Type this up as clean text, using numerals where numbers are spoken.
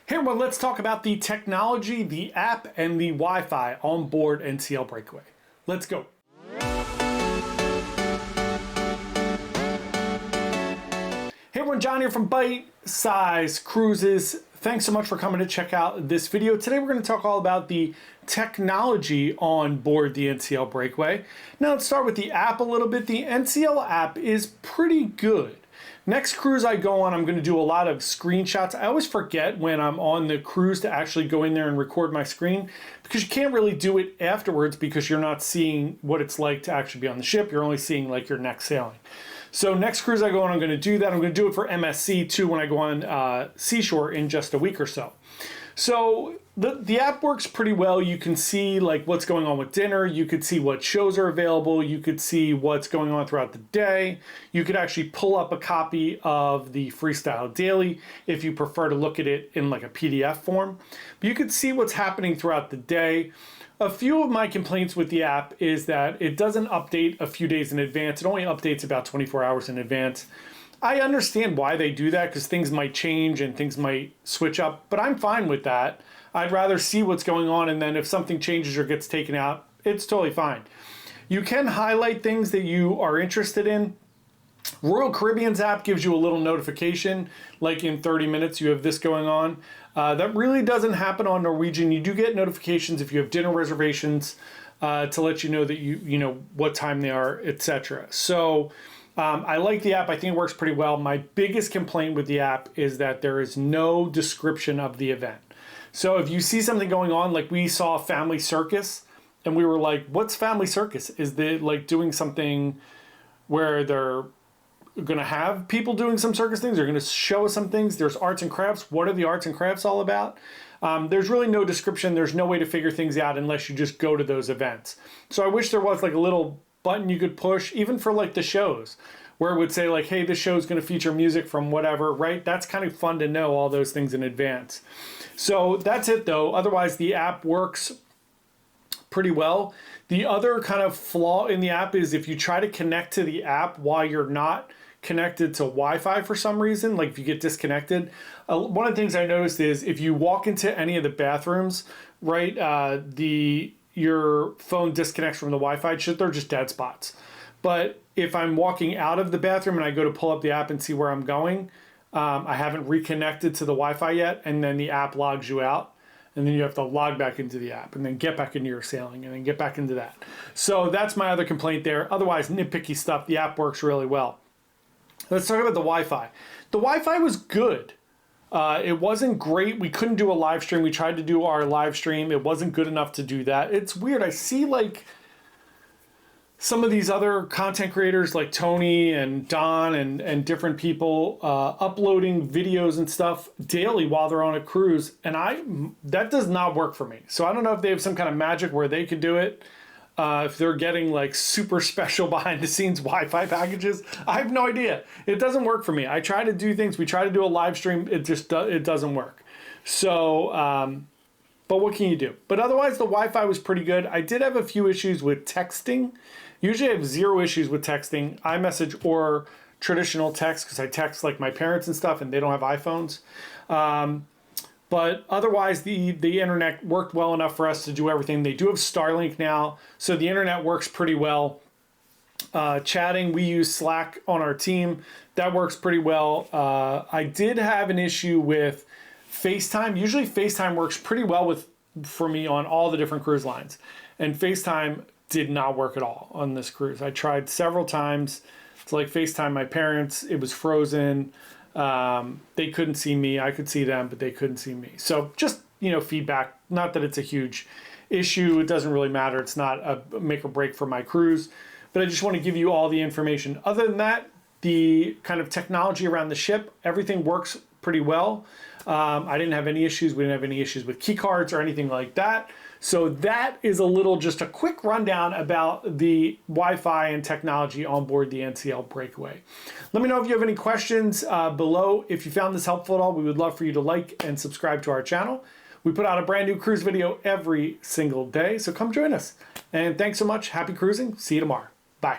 Hey everyone, let's talk about the technology, the app, and the Wi-Fi on board NCL Breakaway. Let's go. Hey everyone, John here from Bite Size Cruises. Thanks so much for coming to check out this video. Today we're going to talk all about the technology on board the NCL Breakaway. Now let's start with the app a little bit. The NCL app is pretty good. Next cruise I go on, I'm going to do a lot of screenshots. I always forget when I'm on the cruise to actually go in there and record my screen because you can't really do it afterwards because you're not seeing what it's like to actually be on the ship. You're only seeing like your next sailing. So next cruise I go on, I'm going to do that. I'm going to do it for MSC too when I go on Seashore in just a week or so. So the app works pretty well. You can see like what's going on with dinner. You could see what shows are available. You could see what's going on throughout the day. You could actually pull up a copy of the Freestyle Daily if you prefer to look at it in like a PDF form. But you could see what's happening throughout the day. A few of my complaints with the app is that it doesn't update a few days in advance. It only updates about 24 hours in advance. I understand why they do that because things might change and things might switch up, but I'm fine with that. I'd rather see what's going on, and then if something changes or gets taken out, it's totally fine. You can highlight things that you are interested in. Royal Caribbean's app gives you a little notification, like in 30 minutes you have this going on. That really doesn't happen on Norwegian. You do get notifications if you have dinner reservations to let you know that you know what time they are, etc. So I like the app. I think it works pretty well. My biggest complaint with the app is that there is no description of the event. So if you see something going on, like we saw Family Circus, and we were like, what's Family Circus? Is they like doing something where they're going to have people doing some circus things? They're going to show us some things. There's arts and crafts. What are the arts and crafts all about? There's really no description. There's no way to figure things out unless you just go to those events. So I wish there was like a little button you could push, even for like the shows, where it would say like, hey, this show is going to feature music from whatever, right? That's kind of fun to know all those things in advance. So that's it though. Otherwise, the app works pretty well. The other kind of flaw in the app is if you try to connect to the app while you're not connected to Wi-Fi for some reason, like if you get disconnected. One of the things I noticed is if you walk into any of the bathrooms, right, your phone disconnects from the Wi-Fi. They're just dead spots. But if I'm walking out of the bathroom and I go to pull up the app and see where I'm going, I haven't reconnected to the Wi-Fi yet, and then the app logs you out. And then you have to log back into the app and then get back into your sailing and then get back into that. So that's my other complaint there. Otherwise, nitpicky stuff. The app works really well. Let's talk about the Wi-Fi. The Wi-Fi was good. It wasn't great. We couldn't do a live stream. We tried to do our live stream. It wasn't good enough to do that. It's weird. I see like some of these other content creators like Tony and Don and different people uploading videos and stuff daily while they're on a cruise. And that does not work for me. So I don't know if they have some kind of magic where they could do it. If they're getting like super special behind the scenes Wi-Fi packages, I have no idea. It doesn't work for me. I try to do things. We try to do a live stream. It just it doesn't work. So, but what can you do? But otherwise, the Wi-Fi was pretty good. I did have a few issues with texting. Usually I have zero issues with texting, iMessage or traditional text, because I text like my parents and stuff and they don't have iPhones. But otherwise, the internet worked well enough for us to do everything. They do have Starlink now, so the internet works pretty well. Chatting, we use Slack on our team. That works pretty well. I did have an issue with FaceTime. Usually FaceTime works pretty well for me on all the different cruise lines. And FaceTime did not work at all on this cruise. I tried several times to like FaceTime my parents. It was frozen. They couldn't see me. I could see them, but they couldn't see me. So just, feedback. Not that it's a huge issue. It doesn't really matter. It's not a make or break for my cruise, but I just want to give you all the information. Other than that, the kind of technology around the ship, everything works pretty well. I didn't have any issues. We didn't have any issues with key cards or anything like that. So that is just a quick rundown about the Wi-Fi and technology on board the NCL Breakaway. Let me know if you have any questions below. If you found this helpful at all, we would love for you to like and subscribe to our channel. We put out a brand new cruise video every single day, so come join us. And thanks so much. Happy cruising. See you tomorrow. Bye.